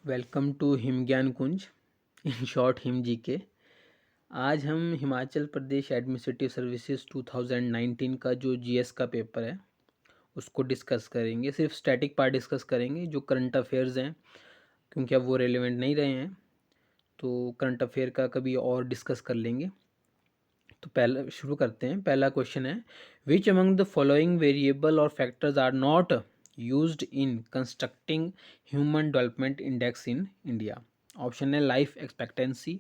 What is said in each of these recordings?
Welcome to him ज्ञान कुंज, in short him जी के। आज हम हिमाचल प्रदेश एडमिनिस्ट्रेटिव सर्विसेज 2019 का जो जीएस का पेपर है उसको डिस्कस करेंगे। सिर्फ स्टैटिक पार्ट डिस्कस करेंगे, जो करंट अफेयर्स हैं, क्योंकि अब वो रेलेवेंट नहीं रहे हैं तो करंट अफेयर का कभी और डिस्कस कर लेंगे। तो पहला शुरू करते हैं। पहला क्वेश्चन है, which among the following variable और factors are not used in constructing human development index in India. Option है life expectancy,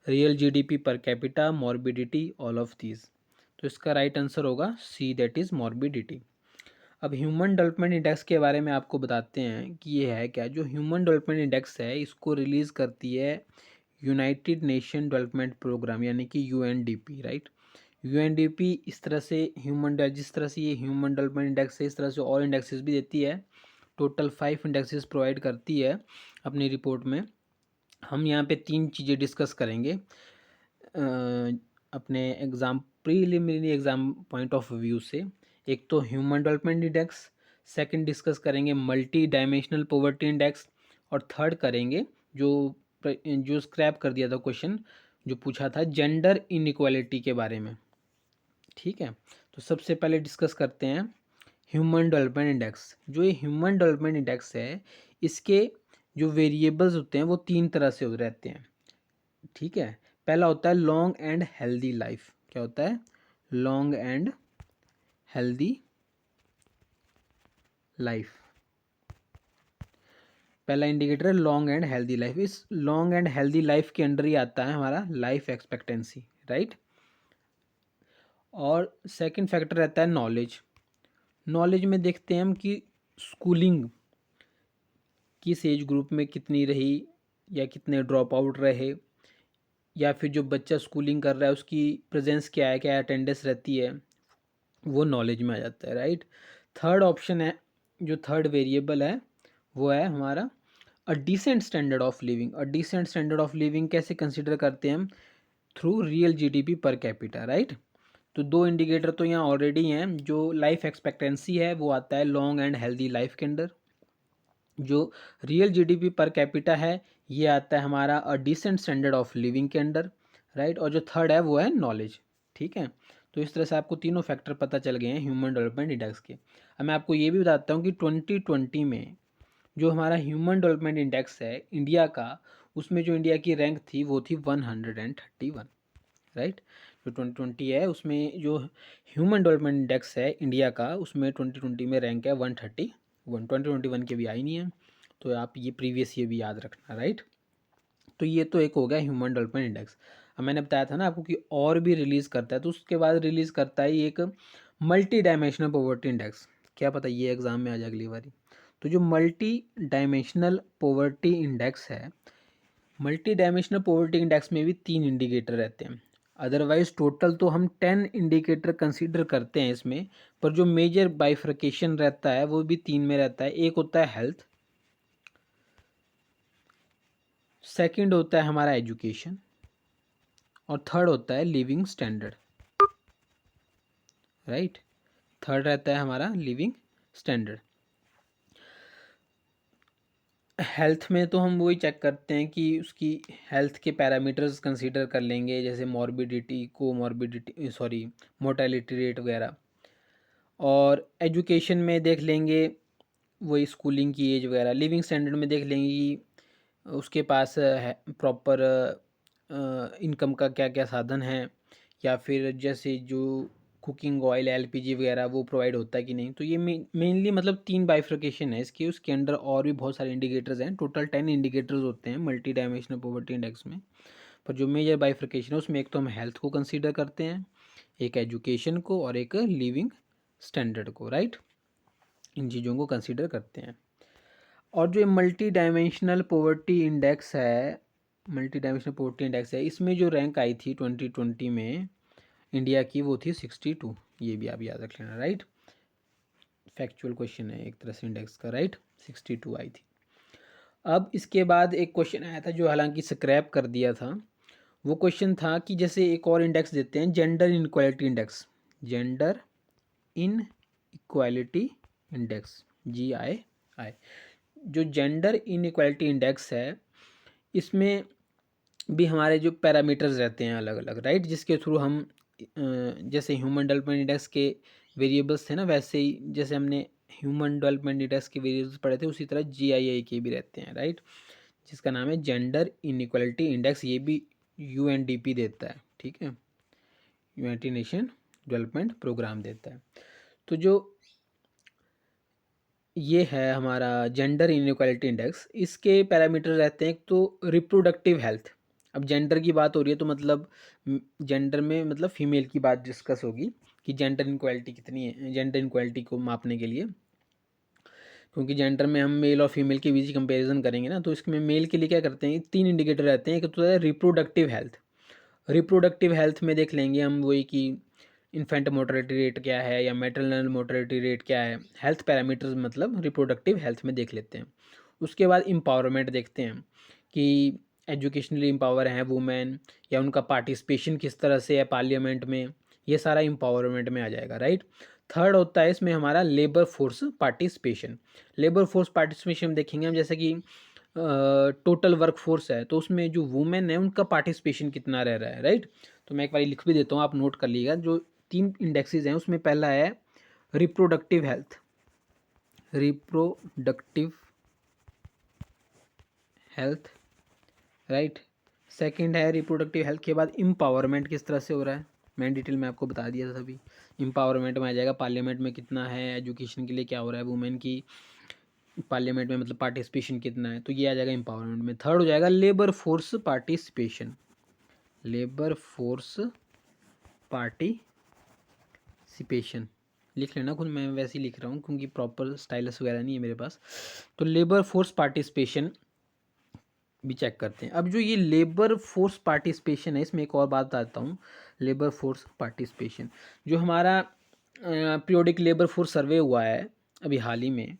real GDP per capita, morbidity, all of these. तो इसका राइट आंसर होगा सी, दैट इज मॉर्बिडिटी। अब human development index के बारे में आपको बताते हैं कि ये है क्या। जो ह्यूमन डेवलपमेंट इंडेक्स है इसको रिलीज़ करती है यूनाइटेड नेशन डेवलपमेंट प्रोग्राम, यानी कि यूएनडीपी, राइट। यूएनडीपी इस तरह से जिस तरह से ये ह्यूमन डेवलपमेंट इंडेक्स है, इस तरह से और इंडेक्सेस भी देती है। टोटल 5 इंडेक्सेस प्रोवाइड करती है अपनी रिपोर्ट में। हम यहाँ पे 3 चीज़ें डिस्कस करेंगे अपने exam preliminary exam point of view से। एक तो human development index, second discuss करेंगे मल्टी डायमेंशनल पॉवर्टी इंडेक्स, और थर्ड करेंगे जो जो स्क्रैप कर दिया था क्वेश्चन जो पूछा था जेंडर इनइक्वालिटी के बारे में। ठीक है, तो सबसे पहले डिस्कस करते हैं ह्यूमन डेवलपमेंट इंडेक्स। जो ये ह्यूमन डेवलपमेंट इंडेक्स है इसके जो वेरिएबल्स होते हैं वो 3 तरह से रहते हैं। ठीक है, पहला होता है लॉन्ग एंड हेल्दी लाइफ। क्या होता है? Long and healthy life. पहला इंडिकेटर है लॉन्ग एंड हेल्दी लाइफ। इस लॉन्ग एंड हेल्दी लाइफ के अंडर ही आता है हमारा लाइफ एक्सपेक्टेंसी, राइट। और सेकंड फैक्टर रहता है नॉलेज। नॉलेज में देखते हैं हम कि स्कूलिंग किस एज ग्रुप में कितनी रही, या कितने ड्रॉप आउट रहे, या फिर जो बच्चा स्कूलिंग कर रहा है उसकी प्रेजेंस क्या है, क्या अटेंडेंस रहती है, वो नॉलेज में आ जाता है, राइट। थर्ड ऑप्शन है, जो थर्ड वेरिएबल है वो है हमारा a decent standard of living. A decent standard of living कैसे कंसिडर करते हैं हम? Through real GDP per capita, right. तो 2 इंडिकेटर तो यहाँ ऑलरेडी हैं। जो लाइफ एक्सपेक्टेंसी है वो आता है लॉन्ग एंड हेल्दी लाइफ के अंदर। जो रियल जीडीपी पर कैपिटा है ये आता है हमारा a decent standard of living के अंडर, राइट। और जो थर्ड है वो है नॉलेज। ठीक है, तो इस तरह से आपको तीनों फैक्टर पता चल गए हैं ह्यूमन डेवलपमेंट इंडेक्स के। अब मैं आपको ये भी बताता हूँ कि 2020 में जो हमारा ह्यूमन डेवलपमेंट इंडेक्स है इंडिया का, उसमें जो इंडिया की रैंक थी वो थी 131, राइट। जो 2020 है उसमें जो ह्यूमन डेवलपमेंट इंडेक्स है इंडिया का, उसमें 2020 में रैंक है 131। 2021 के भी आई नहीं है, तो आप ये प्रीवियस ये भी याद रखना, राइट। तो ये तो एक हो गया ह्यूमन डेवलपमेंट इंडेक्स। अब मैंने बताया था ना आपको कि और भी रिलीज़ करता है, तो उसके बाद रिलीज़ करता है ये एक मल्टी डायमेंशनल पॉवर्टी इंडेक्स। क्या पता ये एग्ज़ाम में आ जाए अगली बारी। तो जो मल्टी डायमेंशनल पॉवर्टी इंडेक्स है, मल्टी डायमेंशनल पॉवर्टी इंडेक्स में भी 3 इंडिकेटर रहते हैं। अदरवाइज टोटल तो हम 10 इंडिकेटर कंसीडर करते हैं इसमें, पर जो मेजर बाइफर्केशन रहता है वो भी 3 में रहता है। एक होता है हेल्थ, सेकंड होता है हमारा एजुकेशन, और थर्ड होता है लिविंग स्टैंडर्ड, राइट। थर्ड रहता है हमारा लिविंग स्टैंडर्ड। हेल्थ में तो हम वही चेक करते हैं कि उसकी हेल्थ के पैरामीटर्स कंसीडर कर लेंगे, जैसे morbidity, comorbidity, sorry, mortality rate वगैरह। और एजुकेशन में देख लेंगे वही स्कूलिंग की एज वगैरह। लिविंग स्टैंडर्ड में देख लेंगे कि उसके पास है प्रॉपर इनकम का क्या क्या साधन है, या फिर जैसे जो कुकिंग ऑयल एलपीजी वगैरह वो प्रोवाइड होता है कि नहीं। तो ये मेनली मतलब 3 बाइफर्केशन है इसकी। उसके अंडर और भी बहुत सारे इंडिकेटर्स हैं, टोटल 10 इंडिकेटर्स होते हैं मल्टी डायमेंशनल पॉवर्टी इंडेक्स में। पर जो मेजर बाइफर्केशन है उसमें एक तो हम हेल्थ को कंसीडर करते हैं, एक एजुकेशन को, और एक लिविंग स्टैंडर्ड को, राइट। इन चीज़ों को कंसीडर करते हैं। और जो मल्टी डायमेंशनल पॉवर्टी इंडेक्स है, मल्टी डायमेंशनल पॉवर्टी इंडेक्स है, इसमें जो रैंक आई थी 2020 में इंडिया की वो थी 62। ये भी आप याद रख लेना, राइट। फैक्चुअल क्वेश्चन है एक तरह से इंडेक्स का, राइट। 62 आई थी। अब इसके बाद एक क्वेश्चन आया था जो हालांकि स्क्रैप कर दिया था। वो क्वेश्चन था कि जैसे एक और इंडेक्स देते हैं gender inequality index, gender in equality index, GII। जो जेंडर इनइक्वालिटी इंडेक्स है, इसमें भी हमारे जो पैरामीटर्स रहते हैं अलग अलग, राइट, जिसके थ्रू हम जैसे ह्यूमन डेवलपमेंट इंडेक्स के वेरिएबल्स थे ना, वैसे ही जैसे हमने ह्यूमन डेवलपमेंट इंडेक्स के वेरिएबल्स पढ़े थे, उसी तरह GII के भी रहते हैं, राइट, जिसका नाम है जेंडर इनइक्वालिटी इंडेक्स। ये भी UNDP देता है, ठीक है, यूनाइटेड नेशन डेवलपमेंट प्रोग्राम देता है। तो जो ये है हमारा जेंडर इनइक्वालिटी इंडेक्स, इसके पैरामीटर रहते हैं एक तो रिप्रोडक्टिव हेल्थ। अब जेंडर की बात हो रही है तो मतलब जेंडर में मतलब फीमेल की बात डिस्कस होगी कि जेंडर इनक्वालिटी कितनी है, जेंडर इनक्वालिटी को मापने के लिए, क्योंकि जेंडर में हम मेल और फीमेल के बीच कंपैरिजन करेंगे ना, तो इसमें मेल के लिए क्या करते हैं, 3 इंडिकेटर रहते हैं। एक तो है रिप्रोडक्टिव हेल्थ। रिप्रोडक्टिव हेल्थ में देख लेंगे हम वही कि इन्फेंट मोर्टेलिटी रेट क्या है या मैटरनल मोर्टेलिटी रेट क्या है, हेल्थ पैरामीटर्स मतलब रिप्रोडक्टिव हेल्थ में देख लेते हैं। उसके बाद एम्पावरमेंट देखते हैं कि एजुकेशनली एम्पावर हैं वुमेन, या उनका पार्टिसिपेशन किस तरह से है पार्लियामेंट में, ये सारा एम्पावरमेंट में आ जाएगा, राइट। थर्ड होता है इसमें हमारा labour force participation. Labour force participation देखेंगे हम, जैसे कि टोटल वर्क फोर्स है तो उसमें जो वुमेन है उनका पार्टिसिपेशन कितना रह रहा है, राइट। तो मैं एक बार लिख भी देता हूँ, आप नोट कर लीजिएगा। जो 3 इंडेक्सेस हैं उसमें पहला है reproductive health, reproductive health, right. Second है रिप्रोडक्टिव हेल्थ के बाद एम्पावरमेंट किस तरह से हो रहा है, मैंने डिटेल में आपको बता दिया था सभी। एम्पावरमेंट में आ जाएगा पार्लियामेंट में कितना है, एजुकेशन के लिए क्या हो रहा है वुमेन की पार्लियामेंट में, मतलब पार्टिसिपेशन कितना है, तो ये आ जाएगा एम्पावरमेंट में। थर्ड हो जाएगा labour force participation, labour force participation, लिख लेना खुद, मैं वैसे ही लिख रहा हूँ क्योंकि प्रॉपर स्टाइलस वगैरह नहीं है मेरे पास। तो लेबर फोर्स पार्टिसिपेशन भी चेक करते हैं। अब जो ये लेबर फोर्स पार्टिसिपेशन है, इसमें एक और बात बताता हूँ। लेबर फोर्स पार्टिसिपेशन जो हमारा पीरियोडिक लेबर फोर्स सर्वे हुआ है अभी हाल ही में,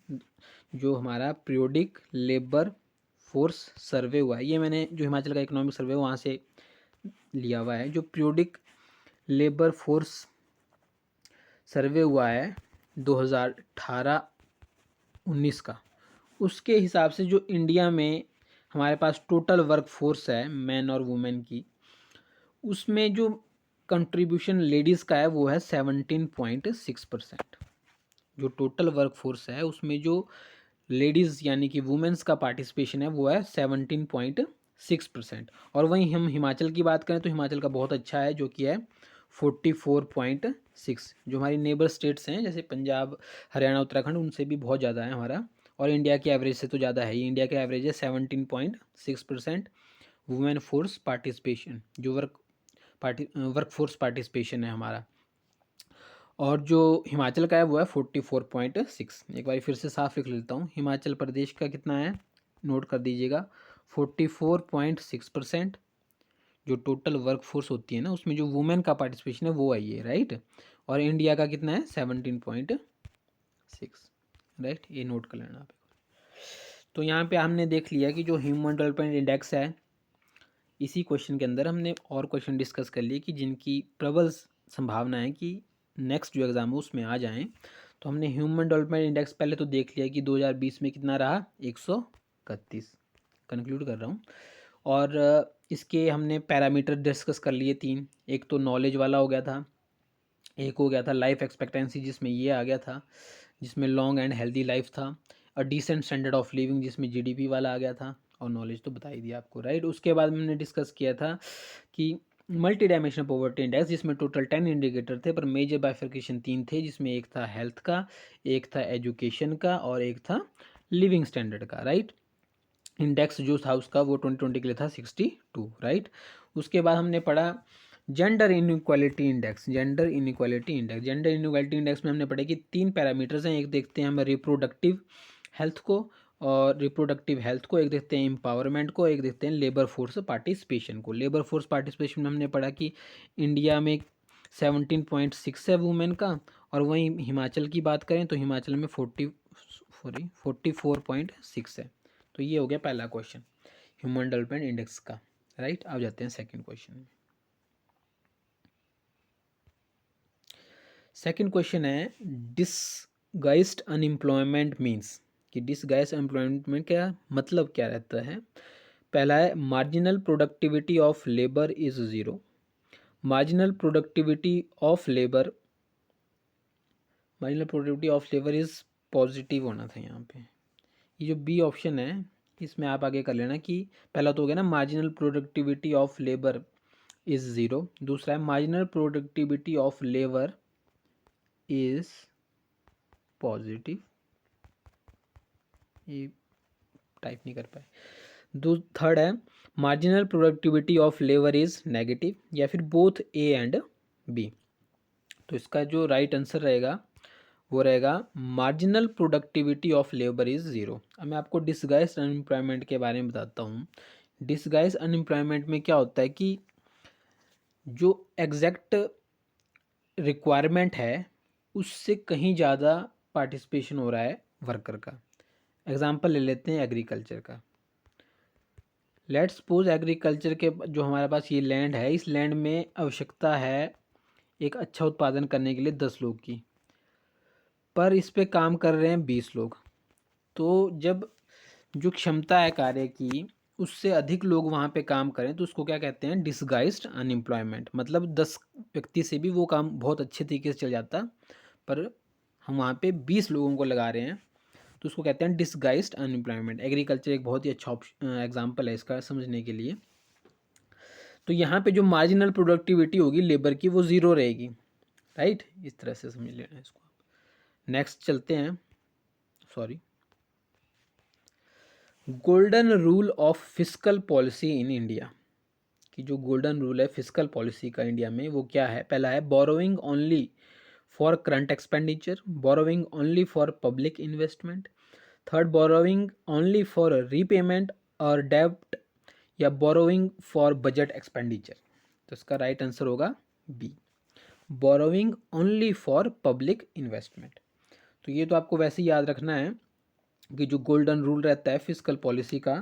जो हमारा पीरियोडिक लेबर फोर्स सर्वे हुआ है, ये मैंने जो हिमाचल का इकोनॉमिक सर्वे वहाँ से लिया हुआ है। जो पीरियोडिक लेबर फोर्स सर्वे हुआ है 2018-19 का, उसके हिसाब से जो इंडिया में हमारे पास टोटल वर्क फोर्स है मैन और वुमेन की, उसमें जो कंट्रीब्यूशन लेडीज़ का है वो है 17.6%। जो टोटल वर्क फोर्स है उसमें जो लेडीज़ यानी कि वुमेन्स का पार्टिसिपेशन है वो है 17.6%। और वहीं हम हिमाचल की बात करें तो हिमाचल का बहुत अच्छा है, जो कि है 44.6। जो हमारी नेबर स्टेट्स हैं जैसे पंजाब, हरियाणा, उत्तराखंड, उनसे भी बहुत ज़्यादा है हमारा, और इंडिया के एवरेज से तो ज़्यादा है ही। इंडिया का एवरेज है 17.6% वुमेन फोर्स पार्टिसिपेशन, जो वर्क फोर्स पार्टिसिपेशन है हमारा। और जो हिमाचल का है वो है 44.6। एक बार फिर से साफ लिख लेता हूँ, हिमाचल प्रदेश का कितना है, नोट कर दीजिएगा, 44.6%। जो टोटल वर्क फोर्स होती है ना उसमें जो वुमेन का पार्टिसिपेशन है वो आई है, राइट। और इंडिया का कितना है 17.6, राइट, ये नोट कर लेना आप। तो यहाँ पे हमने देख लिया कि जो ह्यूमन डेवलपमेंट इंडेक्स है, इसी क्वेश्चन के अंदर हमने और क्वेश्चन डिस्कस कर लिए कि जिनकी प्रबल संभावना है कि नेक्स्ट जो एग्ज़ाम है उसमें आ जाएं। तो हमने ह्यूमन डेवलपमेंट इंडेक्स पहले तो देख लिया कि 2020 में कितना रहा, 131, कंक्लूड कर रहा हूँ। और इसके हमने पैरामीटर डिस्कस कर लिए 3। एक तो नॉलेज वाला हो गया था, एक हो गया था लाइफ एक्सपेक्टेंसी जिसमें ये आ गया था, जिसमें लॉन्ग एंड हेल्दी लाइफ था। और डिसेंट स्टैंडर्ड ऑफ लिविंग जिसमें GDP वाला आ गया था। और नॉलेज तो बता ही दिया आपको, राइट। उसके बाद हमने डिस्कस किया था कि मल्टी डायमेंशनल पॉवर्टी इंडेक्स, जिसमें टोटल 10 इंडिकेटर थे पर मेजर बाइफर्केशन 3 थे, जिसमें एक था हेल्थ का, एक था एजुकेशन का, और एक था लिविंग स्टैंडर्ड का, राइट। इंडेक्स जो था उसका वो 2020 के लिए था 62, राइट। उसके बाद हमने पढ़ा gender inequality index, gender inequality index. Gender inequality index में हमने पढ़ा कि 3 पैरामीटर्स हैं, एक देखते हैं हम रिप्रोडक्टिव हेल्थ को, और रिप्रोडक्टिव हेल्थ को, एक देखते हैं एम्पावरमेंट को, एक देखते हैं लेबर फोर्स पार्टिसिपेशन को। लेबर फोर्स पार्टिसिपेशन में हमने पढ़ा कि इंडिया में 17.6 है वुमेन का, और वहीं हिमाचल की बात करें तो हिमाचल में 44.6 है। तो ये हो गया पहला क्वेश्चन ह्यूमन डेवलपमेंट इंडेक्स का, राइट। अब जाते हैं सेकंड क्वेश्चन में। सेकंड क्वेश्चन है डिसगाइज्ड अनएम्प्लॉयमेंट मीन्स। कि डिसगाइज एम्प्लॉयमेंट में क्या मतलब क्या रहता है। पहला है marginal productivity of labour is zero. Marginal productivity of labour, marginal productivity of labour is positive होना था यहाँ पे। ये जो बी ऑप्शन है इसमें आप आगे कर लेना कि पहला तो हो गया ना marginal productivity of labour is zero, दूसरा है marginal productivity of labour is positive, ये टाइप नहीं कर पाए। थर्ड है marginal productivity of labour is negative, या फिर बोथ ए एंड बी। तो इसका जो राइट आंसर रहेगा वो रहेगा marginal productivity of labour is zero. अब मैं आपको डिसगाइज अनएम्प्लॉयमेंट के बारे में बताता हूँ। डिसगाइज अनएम्प्लॉयमेंट में क्या होता है कि जो एग्जैक्ट रिक्वायरमेंट है उससे कहीं ज़्यादा पार्टिसिपेशन हो रहा है वर्कर का। एग्जांपल ले लेते हैं एग्रीकल्चर का। लेट्स सपोज एग्रीकल्चर के जो हमारे पास ये लैंड है, इस लैंड में आवश्यकता है एक अच्छा उत्पादन करने के लिए 10 लोग की, पर इस पे काम कर रहे हैं 20 लोग। तो जब जो क्षमता है कार्य की उससे अधिक लोग वहाँ पे काम करें तो उसको क्या कहते हैं, डिसगाइज्ड अनएम्प्लॉयमेंट। मतलब 10 व्यक्ति से भी वो काम बहुत अच्छे तरीके से चल जाता, पर हम वहाँ पे 20 लोगों को लगा रहे हैं तो उसको कहते हैं डिसगाइज्ड अनएम्प्लॉयमेंट। एग्रीकल्चर एक बहुत ही अच्छा एग्जाम्पल है इसका समझने के लिए। तो यहाँ पे जो मार्जिनल प्रोडक्टिविटी होगी लेबर की वो ज़ीरो रहेगी, राइट। इस तरह से समझ लेना इसको। नेक्स्ट चलते हैं, sorry, golden rule of fiscal policy in India. कि जो गोल्डन रूल है फिस्कल पॉलिसी का इंडिया में वो क्या है। पहला है borrowing only for current expenditure, borrowing only for public investment. Third, borrowing only for repayment और डेब्ट, या बोरोइंग फॉर बजट एक्सपेंडिचर। तो इसका राइट आंसर होगा B, borrowing only for public investment. तो ये तो आपको वैसे ही याद रखना है कि जो गोल्डन रूल रहता है फिस्कल पॉलिसी का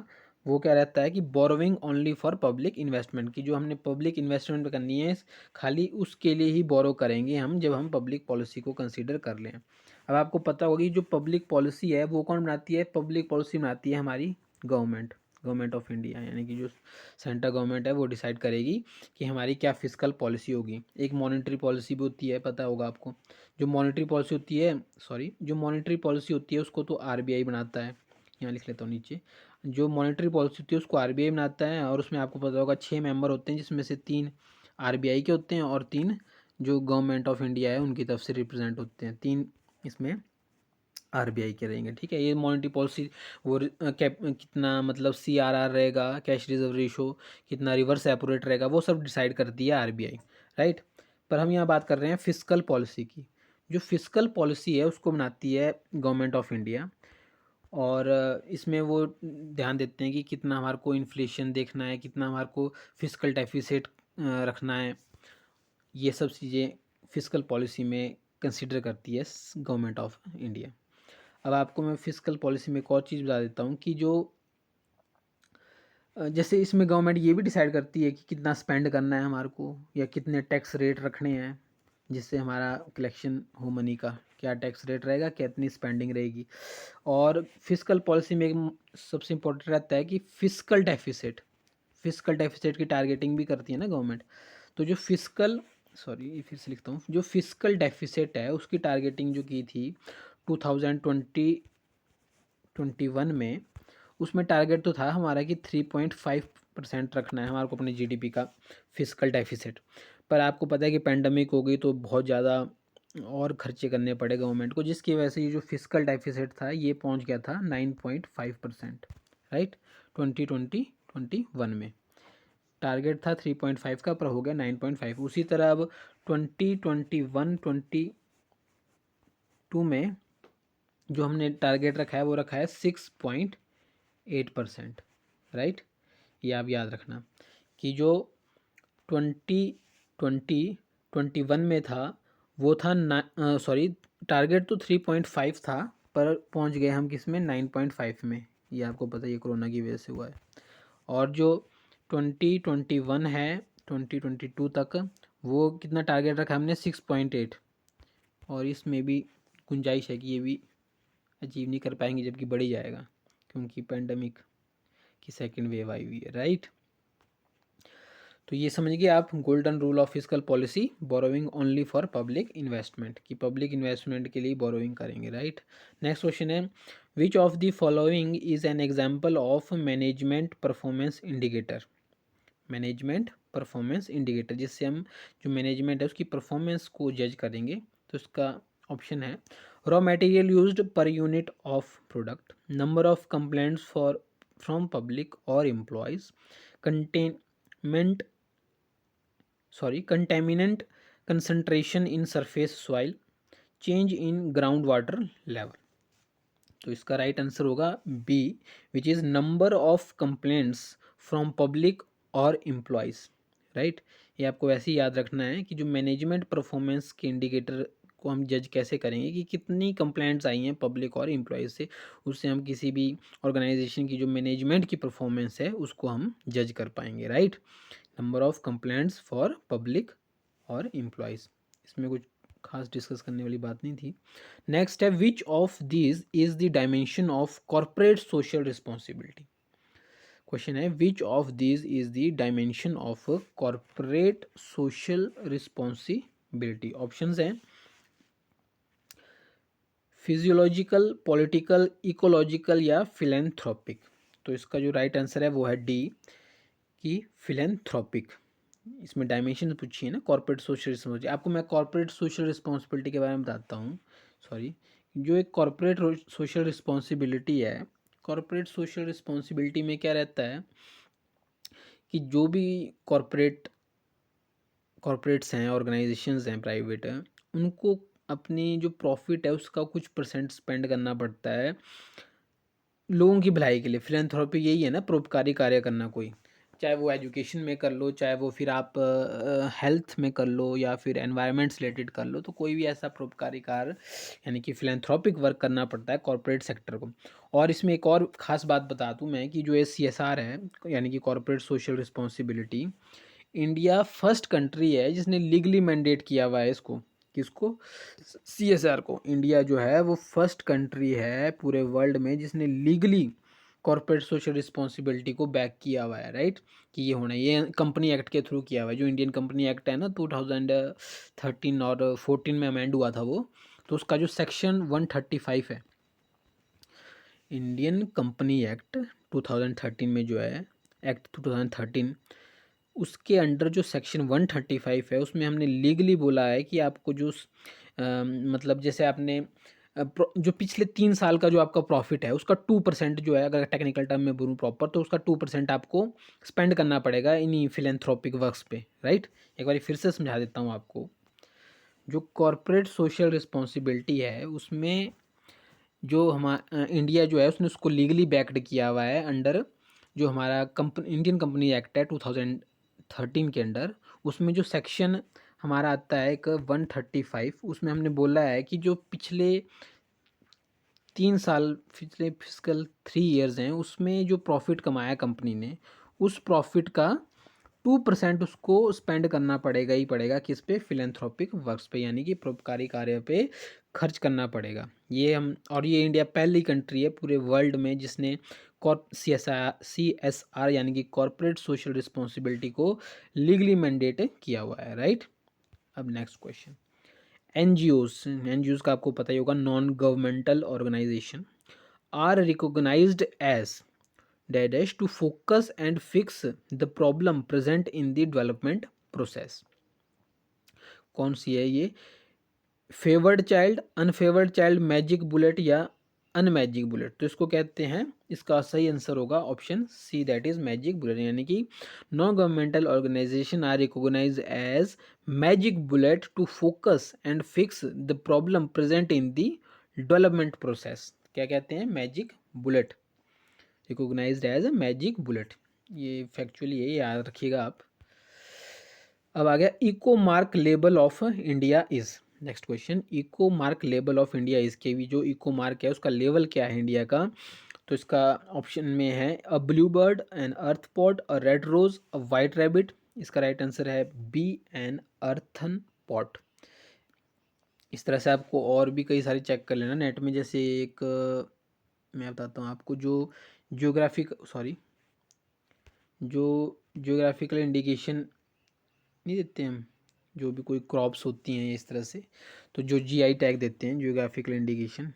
वो क्या रहता है कि borrowing only for public investment, की जो हमने पब्लिक इन्वेस्टमेंट करनी है खाली उसके लिए ही बोरो करेंगे हम जब हम पब्लिक पॉलिसी को कंसीडर कर लें। अब आपको पता होगी जो पब्लिक पॉलिसी है वो कौन बनाती है, पब्लिक पॉलिसी बनाती है हमारी गवर्नमेंट, गवर्नमेंट ऑफ इंडिया, यानी कि जो सेंट्रल गवर्नमेंट है वो डिसाइड करेगी कि हमारी क्या फिस्कल पॉलिसी होगी। एक मॉनेटरी पॉलिसी भी होती है, पता होगा आपको। जो मॉनेटरी पॉलिसी होती है, सॉरी, जो मॉनेटरी पॉलिसी होती है उसको तो आरबीआई बनाता है, यहाँ लिख लेता हूँ नीचे। जो मॉनेटरी पॉलिसी होती है उसको आरबीआई बनाता है, और उसमें आपको पता होगा 6 मेंबर होते हैं जिसमें से 3 आरबीआई के होते हैं और 3 जो गवर्नमेंट ऑफ इंडिया है उनकी तरफ से रिप्रेजेंट होते हैं। 3 इसमें आरबीआई के रहेंगे, ठीक है। ये मॉनेटरी पॉलिसी वो कितना मतलब सीआरआर रहेगा, कैश रिजर्व रेशो कितना, रिवर्स रेपो रेट रहेगा, वो सब डिसाइड करती है आरबीआई, राइट। पर हम यहाँ बात कर रहे हैं फिस्कल पॉलिसी की। जो फिस्कल पॉलिसी है उसको बनाती है गवर्नमेंट ऑफ इंडिया, और इसमें वो ध्यान देते हैं कि कितना हमारे को इन्फ्लेशन देखना है, कितना हमारे को फिस्कल डेफिसिट रखना है। ये सब चीज़ें फिस्कल पॉलिसी में कंसिडर करती है गवर्नमेंट ऑफ इंडिया। अब आपको मैं फिस्कल पॉलिसी में एक और चीज़ बता देता हूँ कि जो जैसे इसमें गवर्नमेंट ये भी डिसाइड करती है कि कितना स्पेंड करना है हमारे को, या कितने टैक्स रेट रखने हैं जिससे हमारा कलेक्शन हो मनी का, क्या टैक्स रेट रहेगा, कितनी स्पेंडिंग रहेगी। और फिस्कल पॉलिसी में एक सबसे इम्पोर्टेंट रहता है कि फिस्कल डेफिसिट, फिस्कल डेफिसिट की टारगेटिंग भी करती है ना गवर्नमेंट। तो जो फिस्कल, सॉरी फिर से लिखता हूँ, जो फिस्कल डेफिसिट है उसकी टारगेटिंग जो की थी 2021 में, उसमें टारगेट तो था हमारा कि 3.5% रखना है हमारे को अपने जीडीपी का फिस्कल डेफिसिट। पर आपको पता है कि पेंडेमिक हो गई तो बहुत ज़्यादा और खर्चे करने पड़े गवर्नमेंट को, जिसकी वजह से ये जो फिस्कल डेफिसिट था ये पहुंच गया था 9.5%, राइट। 2021 में टारगेट था 3.5 का, पर हो गया 9.5। उसी तरह अब 2021-22 में जो हमने टारगेट रखा है वो रखा है 6.8%, राइट। ये आप याद रखना कि जो 2021 में था वो था सॉरी, टारगेट तो 3.5 था पर पहुंच गए हम किस में, 9.5 में। ये आपको पता है ये कोरोना की वजह से हुआ है। और जो 2021 है 2022 तक वो कितना टारगेट रखा हमने, 6.8, और इसमें भी गुंजाइश है कि ये भी अचीव नहीं कर पाएंगे जबकि बढ़ ही जाएगा, क्योंकि पेंडेमिक की सेकेंड वेव आई हुई है, राइट। तो ये समझ गए आप golden rule of fiscal policy, borrowing only for public investment, कि पब्लिक इन्वेस्टमेंट के लिए बोरोइंग करेंगे, राइट। नेक्स्ट क्वेश्चन है which of the following is an example of management performance indicator. Management performance indicator, जिससे हम जो मैनेजमेंट है उसकी परफॉर्मेंस को जज करेंगे। तो इसका ऑप्शन है raw material used per unit of product, number of complaints for from public और employees, contaminant concentration in surface soil, change in ground water level. तो इसका राइट आंसर होगा B, which is number of complaints from public और employees, right. ये आपको वैसे ही याद रखना है कि जो मैनेजमेंट परफॉर्मेंस के इंडिकेटर को हम जज कैसे करेंगे कि कितनी कंप्लेंट्स आई हैं पब्लिक और एम्प्लॉयज़ से, उससे हम किसी भी ऑर्गेनाइजेशन की जो मैनेजमेंट की परफॉर्मेंस है उसको हम जज कर पाएंगे, right. Number of complaints for public और एम्प्लॉयज़, इसमें कुछ खास डिस्कस करने वाली बात नहीं थी। नेक्स्ट है which of these is the dimension of corporate social responsibility. Question है which of these is the dimension of corporate social responsibility. Options हैं फिजियोलॉजिकल, पॉलिटिकल, इकोलॉजिकल या फिलेंथ्रोपिक। तो इसका जो राइट आंसर है वो है डी, कि फिलेंथ्रोपिक। इसमें डायमेंशन पूछी है ना कॉर्पोरेट सोशल रिस्पॉन्सिबिलिटी। आपको मैं कॉर्पोरेट सोशल रिस्पॉन्सिबिलिटी के बारे में बताता हूँ। सॉरी, जो एक कॉर्पोरेट सोशल रिस्पॉन्सिबिलिटी है, कॉर्पोरेट सोशल रिस्पॉन्सिबिलिटी में क्या रहता है कि जो भी कॉर्पोरेट्स हैं, ऑर्गेनाइजेशंस हैं प्राइवेट हैं, उनको अपनी जो प्रॉफिट है उसका कुछ परसेंट स्पेंड करना पड़ता है लोगों की भलाई के लिए। फिलैंथ्रोपी यही है ना, परोपकारी कार्य करना कोई, चाहे वो एजुकेशन में कर लो, चाहे वो फिर आप हेल्थ में कर लो, या फिर एनवायरनमेंट रिलेटेड कर लो। तो कोई भी ऐसा परोपकारी कार्य यानी कि फिलैंथ्रोपिक वर्क करना पड़ता है कॉर्पोरेट सेक्टर को। और इसमें एक और ख़ास बात बता दूं मैं कि जो ये CSR है यानी कि corporate social responsibility, India first country है जिसने लीगली मैंडेट किया हुआ है इसको। किसको? CSR को। इंडिया जो है वो फर्स्ट कंट्री है पूरे वर्ल्ड में जिसने लीगली कॉर्पोरेट सोशल रिस्पॉन्सिबिलिटी को बैक किया हुआ है, राइट। कि ये होना, ये कंपनी एक्ट के थ्रू किया हुआ है। जो इंडियन कंपनी एक्ट है ना 2013 और 14 में अमेंड हुआ था वो, तो उसका जो सेक्शन 135 है, इंडियन कंपनी एक्ट 2013 में जो है, एक्ट 2013, उसके अंडर जो सेक्शन 135 है उसमें हमने लीगली बोला है कि आपको जो मतलब जैसे आपने जो पिछले 3 साल का जो आपका प्रॉफिट है उसका 2% जो है, अगर टेक्निकल टर्म में बोलूँ प्रॉपर, तो उसका 2% आपको स्पेंड करना पड़ेगा इन्हीं फिलेंथ्रोपिक वर्क्स पे, राइट। एक बार फिर से समझा देता हूँ आपको। जो कॉर्पोरेट सोशल रिस्पॉन्सिबिलिटी है उसमें जो हमारा इंडिया जो है उसने उसको लीगली बैक्ड किया हुआ है अंडर जो हमारा इंडियन कंपनी एक्ट है 2013 के अंडर। उसमें जो सेक्शन हमारा आता है एक 135, उसमें हमने बोला है कि जो पिछले 3 साल, पिछले फिजिकल 3 ईयर्स हैं, उसमें जो प्रॉफिट कमाया कंपनी ने, उस प्रॉफिट का 2% उसको स्पेंड करना पड़ेगा ही पड़ेगा। किस पे? फिलेंथ्रोपिक वर्क्स पे, यानी कि परोपकारी कार्य पे खर्च करना पड़ेगा। ये हम, और ये इंडिया पहली कंट्री है पूरे वर्ल्ड में जिसने CSR यानी कि कॉर्पोरेट सोशल रिस्पॉन्सिबिलिटी को लीगली मैंडेट किया हुआ है, राइट। अब नेक्स्ट क्वेश्चन, एनजीओज का आपको पता ही होगा, non governmental organisation are recognised as dash to focus and fix the problem present in the development process. कौन सी है ये? Favoured child, unfavoured child, magic bullet या अनमैजिक बुलेट। तो इसको कहते हैं, इसका सही आंसर होगा option C, that is magic bullet. यानी कि non governmental organisation are recognise as magic bullet to focus and fix the problem present in the development process. क्या कहते हैं? Magic bullet, recognised as a magic bullet. ये factually ये याद रखिएगा आप। अब आ गया eco mark label of India is. Next question, eco mark label of India is के भी जो इको मार्क है उसका लेवल क्या है इंडिया का? तो इसका ऑप्शन में है a blue bird, an earth pot, a red rose, a white rabbit. इसका राइट आंसर है बी, एन अर्थन पॉट। इस तरह से आपको और भी कई सारे चेक कर लेना नेट में। जैसे एक मैं बताता हूँ आपको, जो जियोग्राफिकल इंडिकेशन नहीं देते हम, जो भी कोई क्रॉप्स होती हैं इस तरह से, तो जो जीआई टैग देते हैं, जियोग्राफिकल इंडिकेशन,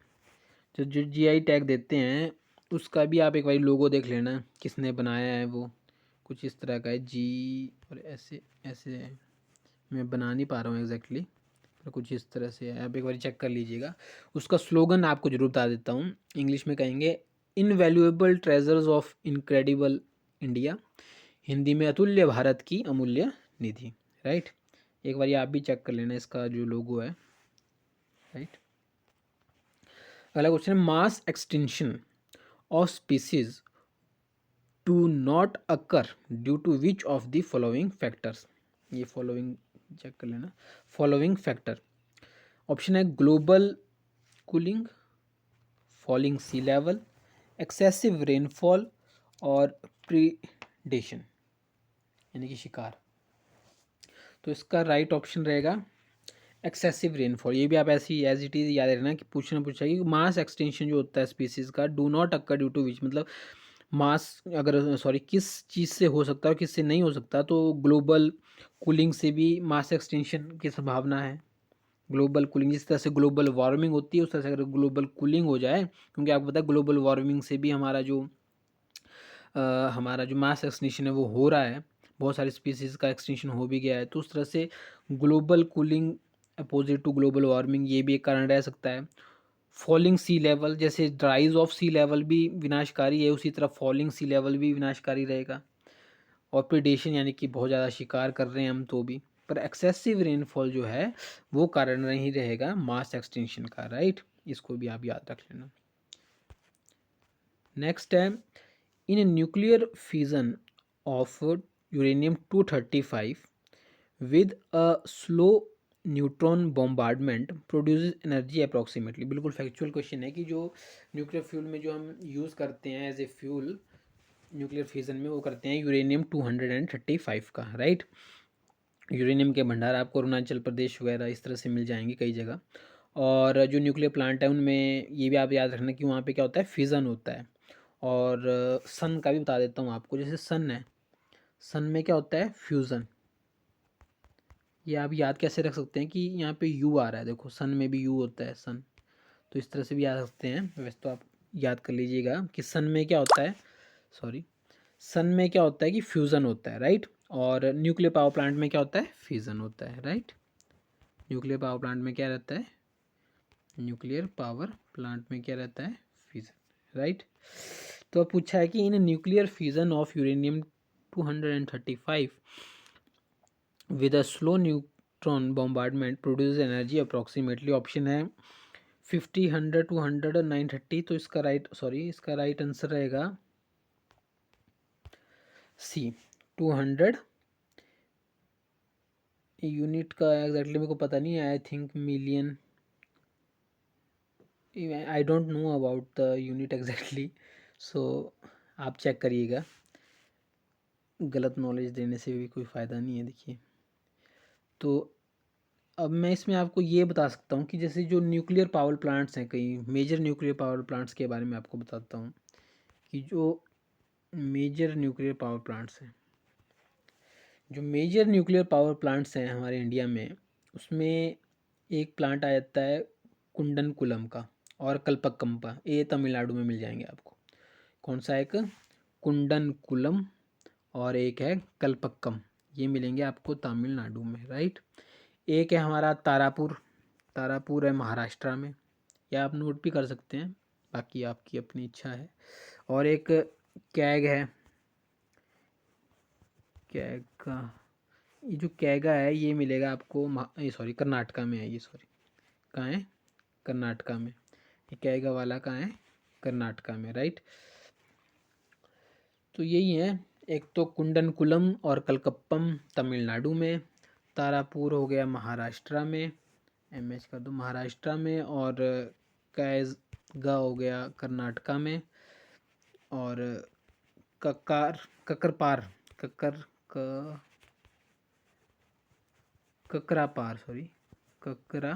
तो जो जीआई टैग देते हैं उसका भी आप एक बार लोगो देख लेना किसने बनाया है। वो कुछ इस तरह का है, जी और ऐसे ऐसे है। मैं बना नहीं पा रहा हूँ एग्जैक्टली, पर कुछ इस तरह से है, आप एक बार चेक कर लीजिएगा। उसका स्लोगन आपको जरूर बता देता हूँ। इंग्लिश में कहेंगे invaluable treasures of incredible India, Hindi में अतुल्य भारत की अमूल्य निधि। राइट, एक बार आप भी चेक कर लेना इसका जो लोगो है। राइट, अगला क्वेश्चन है, mass extinction of species to not occur due to which of the following factors. ये फॉलोइंग चेक कर लेना। फॉलोइंग फैक्टर, ऑप्शन है global cooling, falling sea level, excessive rainfall और प्रीडेशन यानी कि शिकार। तो इसका राइट ऑप्शन रहेगा एक्सेसिव रेनफॉल। ये भी आप ऐसी एज इट इज़ याद रखना कि पूछा कि मास एक्सटेंशन जो होता है स्पीसीज़ का, do not occur due to which, मतलब मास अगर किस चीज़ से हो सकता है और किस से नहीं हो सकता, तो ग्लोबल कूलिंग से भी मास एक्सटेंशन की संभावना है। ग्लोबल कूलिंग, जिस तरह से ग्लोबल वार्मिंग होती है उस तरह से अगर ग्लोबल कूलिंग हो जाए, क्योंकि आपको पता है ग्लोबल वार्मिंग से भी हमारा जो मास एक्सटेंशन है वो हो रहा है, बहुत सारी स्पीसीज़ का एक्सटेंशन हो भी गया है। तो उस तरह से global cooling opposite to global warming ये भी एक कारण रह सकता है। फॉलिंग सी लेवल, जैसे राइज ऑफ सी लेवल भी विनाशकारी है, उसी तरह फॉलिंग सी लेवल भी विनाशकारी रहेगा। और प्रीडेशन यानी कि बहुत ज़्यादा शिकार कर रहे हैं हम तो भी, पर एक्सेसिव रेनफॉल जो है वो कारण नहीं रहेगा मास एक्सटेंशन का। राइट, इसको भी आप याद रख लेना। नेक्स्ट है, in nuclear fusion of uranium 235 with a slow neutron bombardment produces energy approximately. बिल्कुल फैक्चुअल क्वेश्चन है कि जो न्यूक्लियर फ्यूल में जो हम यूज़ करते हैं as a fuel nuclear fusion में, वो करते हैं यूरेनियम 235 का। राइट, यूरेनियम के भंडार आपको अरुणाचल प्रदेश वगैरह इस तरह से मिल जाएंगे कई जगह। और जो न्यूक्लियर प्लांट है उनमें ये भी आप याद रखना कि वहाँ पे क्या होता है, फ्यूज़न होता है। और सन का भी बता देता हूँ आपको, जैसे सन है, सन में क्या होता है, फ्यूज़न। ये आप याद कैसे रख सकते हैं कि यहाँ पे यू आ रहा है, देखो सन में भी यू होता है, सन, तो इस तरह से भी याद रखते हैं। वैसे तो आप याद कर लीजिएगा कि सन में क्या होता है, सन में क्या होता है कि फ्यूज़न होता है। राइट, और न्यूक्लियर पावर प्लांट में क्या होता है, फ्यूज़न होता है। राइट, न्यूक्लियर पावर प्लांट में क्या रहता है, न्यूक्लियर पावर प्लांट में क्या रहता है, फ्यूज़न। राइट, तो अब पूछा है कि in nuclear fusion of uranium 235 with a slow neutron bombardment produces energy approximately, option है 50, 100, 200 और 930। तो इसका राइट आंसर रहेगा सी, 200। यूनिट का एग्जैक्टली मेरे को पता नहीं है, I think million, I don't know about the unit exactly. So आप चेक करिएगा, गलत नॉलेज देने से भी कोई फ़ायदा नहीं है। देखिए, तो अब मैं इसमें आपको ये बता सकता हूँ कि जैसे जो न्यूक्लियर पावर प्लांट्स हैं, कई मेजर न्यूक्लियर पावर प्लांट्स के बारे में आपको बताता हूँ कि जो मेजर न्यूक्लियर पावर प्लांट्स हैं, जो मेजर न्यूक्लियर पावर प्लांट्स हैं हमारे इंडिया में, उसमें एक प्लांट आ जाता है कुंडनकुलम का और कल्पक्कम। ये तमिलनाडु में मिल जाएंगे आपको। कौन सा, एक कुंडनकुलम और एक है कल्पक्कम, ये मिलेंगे आपको तमिलनाडु में। राइट, एक है हमारा तारापुर, तारापुर है महाराष्ट्र में, या आप नोट भी कर सकते हैं, बाकी आपकी अपनी इच्छा है। और एक कैग है, कैगा, ये जो कैगा है ये मिलेगा आपको कर्नाटका में है ये, कहाँ है, कर्नाटका में। ये कैगा वाला कहाँ है, कर्नाटका में। राइट, तो यही है, एक तो कुंडनकुलम और कलकप्पम तमिलनाडु में, तारापुर हो गया महाराष्ट्र में, एमएच कर दो महाराष्ट्र में, और कैज़गा हो गया कर्नाटका में, और कक्कार कक्करपार कक्कर क ककरापार ककरा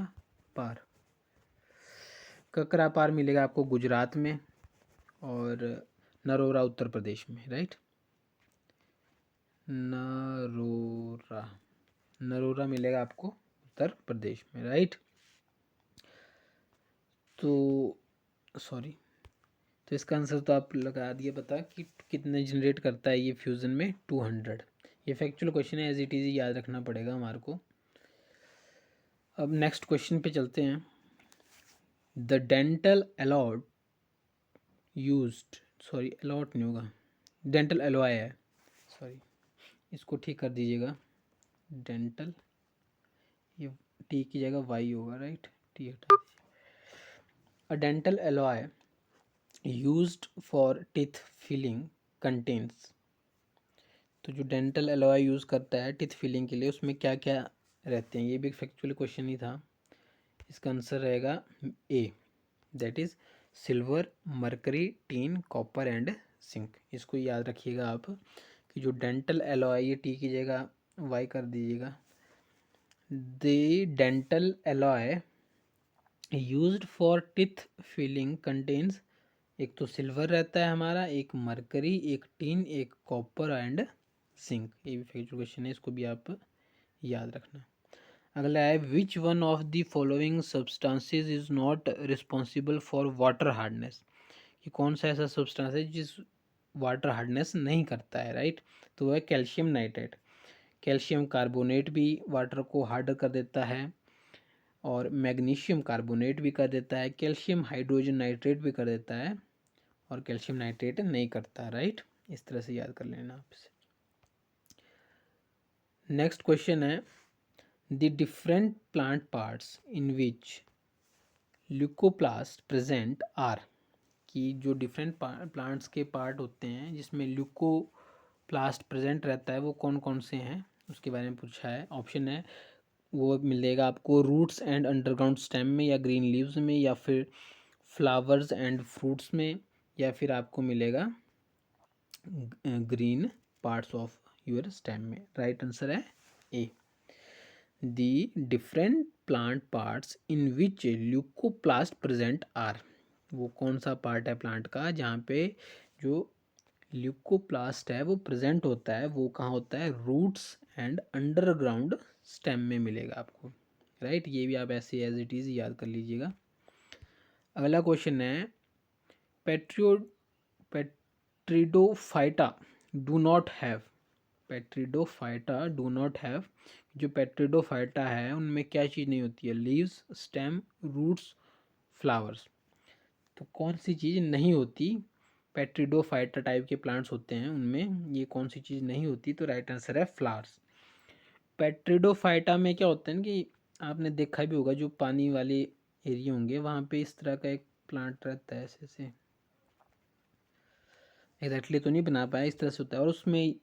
पार। ककरा पार मिलेगा आपको गुजरात में और नरोरा उत्तर प्रदेश में, राइट। नरोरा, नरोरा मिलेगा आपको उत्तर प्रदेश में, राइट। तो सॉरी, तो इसका आंसर तो आप लगा दिए पता कि कितने जनरेट करता है ये फ्यूज़न में, 200। ये फैक्चुअल क्वेश्चन है, एज इट इज़ याद रखना पड़ेगा हमारे को। अब नेक्स्ट क्वेश्चन पे चलते हैं। The dental allot used, sorry allot नहीं होगा, डेंटल एलॉय है, सॉरी इसको ठीक कर दीजिएगा। डेंटल, ये टी की जगह वाई होगा, राइट, टी हटा दीजिए। A dental alloy used for teeth filling contains, तो जो डेंटल एलॉय यूज़ करता है टीथ फिलिंग के लिए, उसमें क्या क्या रहते हैं, ये भी फैक्चुअल क्वेश्चन ही था। इसका आंसर रहेगा A, that is silver, mercury, tin, copper and zinc. इसको याद रखिएगा आप कि जो डेंटल एलॉय, ये टी की जगह वाई कर दीजिएगा। The dental alloy used for teeth filling contains, एक तो सिल्वर रहता है हमारा, एक मरकरी, एक टीन, एक कॉपर एंड जिंक। ये भी फैक्चुअल क्वेश्चन है, इसको भी आप याद रखना। अगला है which one of the following substances is not responsible for water hardness, कि कौन सा ऐसा सब्सटेंस है जिस वाटर हार्डनेस नहीं करता है, राइट। तो वह है कैल्शियम नाइट्रेट। कैल्शियम कार्बोनेट भी वाटर को हार्ड कर देता है, और मैग्नीशियम कार्बोनेट भी कर देता है, कैल्शियम हाइड्रोजन नाइट्रेट भी कर देता है, और कैल्शियम नाइट्रेट नहीं करता, राइट। इस तरह से याद कर लेना आपसे। नेक्स्ट क्वेश्चन है the different plant parts in which leucoplast present are, कि जो डिफरेंट प्लांट्स के पार्ट होते हैं जिसमें ल्यूकोप्लास्ट प्रेजेंट रहता है वो कौन कौन से हैं, उसके बारे में पूछा है। ऑप्शन है वो मिलेगा आपको रूट्स एंड अंडरग्राउंड स्टेम में, या ग्रीन लीव्स में, या फिर फ्लावर्स एंड फ्रूट्स में, या फिर आपको मिलेगा green parts of your stem में। राइट आंसर है A, the different plant parts in which leucoplast present are. वो कौन सा पार्ट है प्लांट का जहाँ पे जो ल्यूकोप्लास्ट है वो प्रेजेंट होता है, वो कहाँ होता है, रूट्स एंड अंडरग्राउंड स्टेम में मिलेगा आपको, राइट। ये भी आप ऐसे एज इट इज़ याद कर लीजिएगा। अगला क्वेश्चन है pteridophyta do not have, pteridophyta do not have, जो पेट्रिडोफाइटा है उनमें क्या चीज़ नहीं होती है, लीव्स, स्टेम, रूट्स, फ्लावर्स। तो कौन सी चीज़ नहीं होती, पेट्रिडोफाइटा टाइप के प्लांट्स होते हैं उनमें ये कौन सी चीज़ नहीं होती, तो राइट आंसर है फ्लावर्स। पेट्रिडोफाइटा में क्या होता है ना कि आपने देखा भी होगा जो पानी वाले एरिया होंगे वहाँ पे इस तरह का एक प्लांट रहता है, ऐसे एग्जैक्टली तो नहीं बना पाया, इस तरह से होता है। और उसमें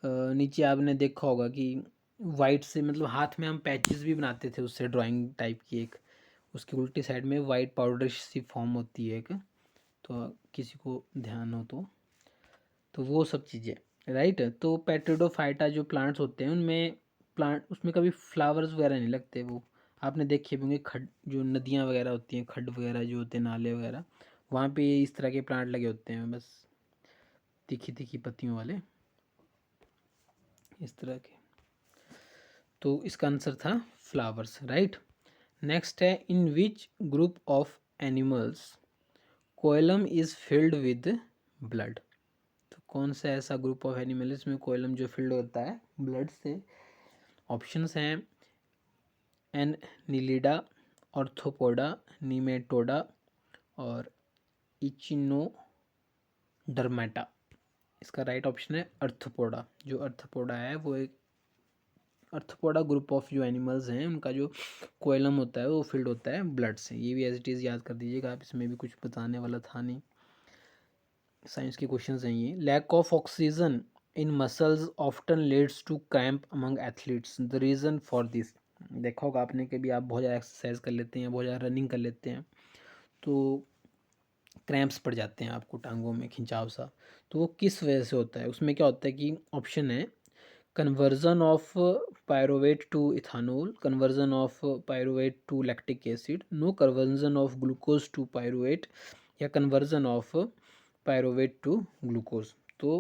नीचे आपने देखा होगा कि वाइट से, मतलब हाथ में हम पैचेस भी बनाते थे उससे, ड्राइंग टाइप की एक, उसकी उल्टी साइड में वाइट पाउडर सी फॉर्म होती है एक, तो किसी को ध्यान हो तो वो सब चीज़ें, राइट। तो पेट्रिडोफाइटा जो प्लांट्स होते हैं उनमें प्लांट उसमें कभी फ्लावर्स वगैरह नहीं लगते। वो आपने देखे होंगे खड, जो नदियाँ वगैरह होती हैं, खड्ड वगैरह जो होते हैं, नाले वगैरह, वहाँ पे इस तरह के प्लांट लगे होते हैं, बस तीखी तीखी पत्तियों वाले, इस तरह के। तो इसका आंसर था फ्लावर्स, राइट। नेक्स्ट है in which group of animals coelom is filled with blood, तो कौन सा ऐसा ग्रुप ऑफ एनिमल्स में कोएलम जो फिल्ड होता है ब्लड से। ऑप्शंस हैं एनिलिडा, ऑर्थोपोडा, निमेटोडा और इचिनोडर्मेटा। इसका राइट ऑप्शन है अर्थपोडा। जो अर्थपोडा है वो एक अर्थपोडा ग्रुप ऑफ जो एनिमल्स हैं उनका जो कोएलम होता है वो फिल्ड होता है ब्लड से। ये भी एज इट इज़ याद कर दीजिएगा आप, इसमें भी कुछ बताने वाला था नहीं, साइंस के क्वेश्चंस हैं ये। Lack of oxygen in muscles often leads to cramp among athletes, the reason for this. देखा होगा आपने कभी, आप बहुत ज़्यादा एक्सरसाइज कर लेते हैं, बहुत ज़्यादा रनिंग कर लेते हैं तो क्रैम्प्स पड़ जाते हैं आपको टांगों में, खिंचाव सा, तो वो किस वजह से होता है। उसमें क्या होता है कि ऑप्शन है conversion of pyruvate to ethanol, conversion of pyruvate to lactic acid, no conversion of glucose to pyruvate या conversion of pyruvate to glucose। तो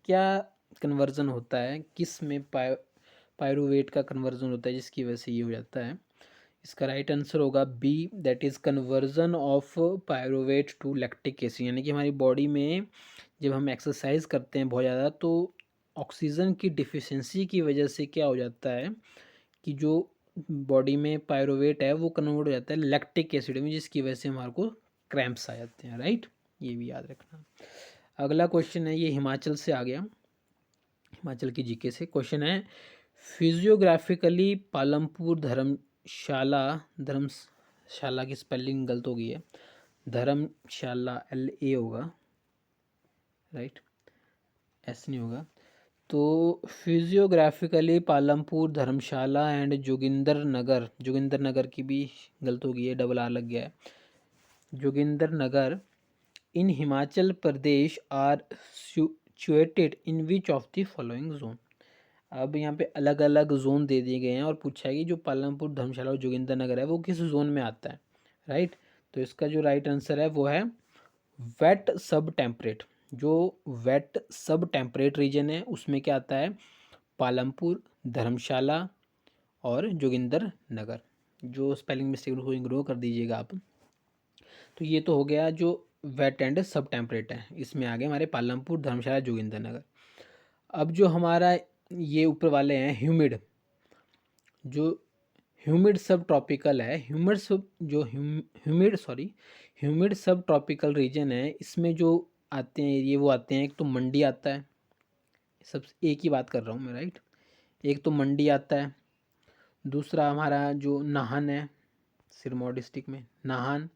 क्या कन्वर्जन होता है, किस में पायरुवेट का कन्वर्जन होता है जिसकी वजह से ये हो जाता है? इसका राइट आंसर होगा B, that is conversion of pyruvate to lactic acid. यानी कि हमारी बॉडी में जब हम एक्सरसाइज करते हैं बहुत ज़्यादा तो ऑक्सीजन की डिफिशिएंसी की वजह से क्या हो जाता है कि जो बॉडी में पायरुवेट है वो कन्वर्ट हो जाता है लैक्टिक एसिड में, जिसकी वजह से हमारे को क्रैम्प्स आ जाते हैं, राइट। ये भी याद रखना। अगला क्वेश्चन है, ये हिमाचल से आ गया, हिमाचल की जीके से क्वेश्चन है, फिजियोग्राफिकली पालमपुर धर्मशाला की स्पेलिंग गलत हो गई है, धर्मशाला LA होगा, राइट, एस नहीं होगा। तो फिजियोग्राफिकली पालमपुर धर्मशाला एंड जोगिंदर नगर की भी गलत हो गई है, डबल आर लग गया है, Joginder Nagar in Himachal Pradesh are situated in which of the following zone. अब यहाँ पे अलग अलग जोन दे दिए गए हैं और पूछा है कि जो पालमपुर धर्मशाला और जोगिंदर नगर है वो किस जोन में आता है, राइट। तो इसका जो राइट आंसर है वो है वेट सब टेम्परेट। जो वेट सब टेम्परेट रीजन है उसमें क्या आता है, पालमपुर, धर्मशाला और जोगिंदर नगर। जो स्पेलिंग मिस्टेक को इग्नोर कर दीजिएगा आप। तो ये तो हो गया जो वेट एंड सब टेम्परेट है, इसमें आ गए हमारे पालमपुर, धर्मशाला, जोगिंदर नगर। अब जो हमारा ये ऊपर वाले हैं ह्यूमिड, जो ह्यूमिड सब ट्रॉपिकल है, ह्यूमिड सब ट्रॉपिकल रीजन है, इसमें जो आते हैं ये वो आते हैं, एक तो मंडी आता है, सब एक ही बात कर रहा हूँ मैं, राइट। एक तो मंडी आता है, दूसरा हमारा जो नाहन है सिरमौर डिस्ट्रिक्ट में, नाहन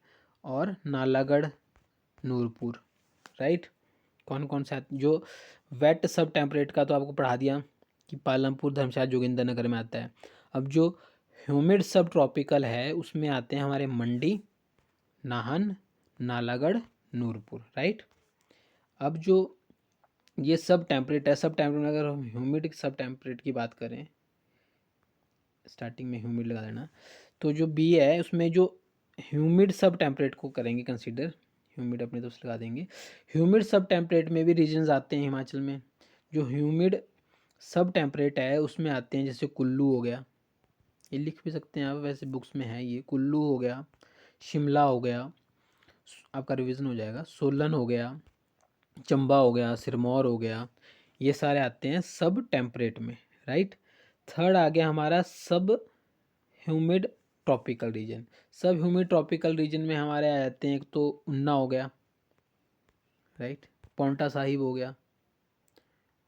और नालागढ़, नूरपुर, राइट। कौन कौन से जो वेट सब टेम्परेट का तो आपको पढ़ा दिया कि पालमपुर, धर्मशाला, जोगिंदर नगर में आता है। अब जो ह्यूमिड सब ट्रॉपिकल है उसमें आते हैं हमारे मंडी, नाहन, नालागढ़, नूरपुर, राइट। अब जो ये सब टेम्परेट है, सब टेम्परेट में अगर हम ह्यूमिड सब टेम्परेट की बात करें, स्टार्टिंग में ह्यूमिड लगा देना, तो जो बी है उसमें जो ह्यूमिड सब टेम्परेट को करेंगे कंसीडर, ह्यूमिड अपने तरफ से लगा देंगे। ह्यूमिड सब टेम्परेट में भी रीजन्स आते हैं हिमाचल में। जो ह्यूमिड सब टेम्परेट है उसमें आते हैं जैसे कुल्लू हो गया, ये लिख भी सकते हैं आप, वैसे बुक्स में है ये, कुल्लू हो गया, शिमला हो गया, आपका रिवीजन हो जाएगा, सोलन हो गया, चंबा हो गया, सिरमौर हो गया, ये सारे आते हैं सब टेम्परेट में, राइट। थर्ड आ गया हमारा सब ह्यूमिड ट्रॉपिकल रीजन। सब ह्यूमिड ट्रॉपिकल रीजन में हमारे आ जाते हैं, एक तो उन्ना हो गया, राइट, पौंटा साहिब हो गया,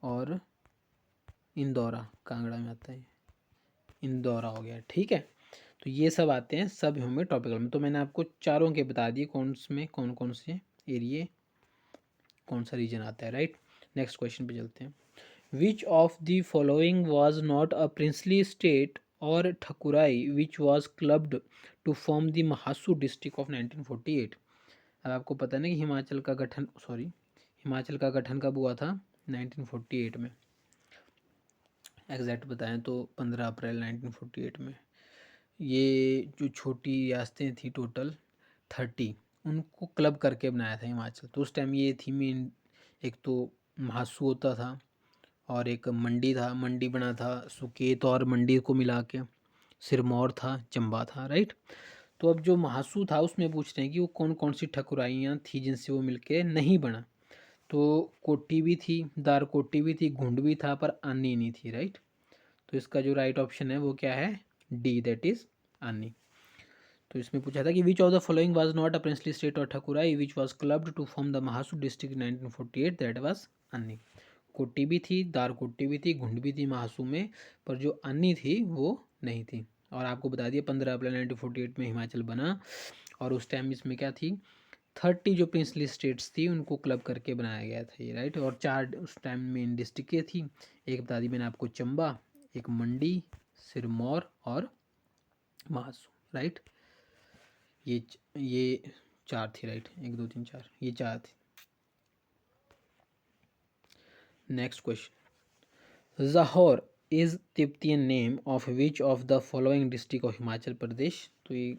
और इंदौरा, कांगड़ा में आता है, इंदौरा हो गया, ठीक है। तो ये सब आते हैं सब ह्यूमिड ट्रॉपिकल में। तो मैंने आपको चारों के बता दिए कौन में कौन कौन से एरिए, कौन सा रीजन आता है, राइट। नेक्स्ट क्वेश्चन पे चलते हैं। Which of the following was not a princely state और thakurai which was clubbed to form the Mahasu district of 1948। अब आपको पता है ना कि हिमाचल का गठन कब हुआ था, 1948 में, एग्जैक्ट बताएं तो 15 अप्रैल 1948 में। ये जो छोटी रियासतें थी टोटल 30, उनको क्लब करके बनाया था हिमाचल। तो उस टाइम ये थी मेन, एक तो महासू होता था और एक मंडी था, मंडी बना था सुकेत और मंडी को मिला के, सिरमौर था, चंबा था, राइट। तो अब जो महासू था उसमें पूछ रहे हैं कि वो कौन कौन सी ठकुराइयाँ थी जिनसे वो मिलके नहीं बना। तो कोटी भी थी, दार कोटी भी थी, घुंड भी था, पर आनी नहीं थी, राइट। तो इसका जो राइट ऑप्शन है वो क्या है, डी, दैट इज आनी। तो इसमें पूछा था कि which of the following was not a princely state और thakurai which was clubbed to form the Mahasu district 1948, that was Anni. Koti भी थी, दार कोटी भी थी, घुंड भी थी महासू में, पर जो अन्नी थी वो नहीं थी। और आपको बता दिया 15 अप्रैल 1948 में हिमाचल बना, और उस टाइम इसमें क्या थी, 30 जो प्रिंसली स्टेट्स थी उनको क्लब करके बनाया गया था ये, राइट। और 4 उस टाइम मेन डिस्ट्रिक्टें थी, एक बता दी मैंने आपको चंबा, एक मंडी, सिरमौर और महासू, राइट। ये 4 थी, राइट, 1 2 3 4, ये 4 थी। Next question, is Tibetan name of which of the following district of Himachal Pradesh. तो ये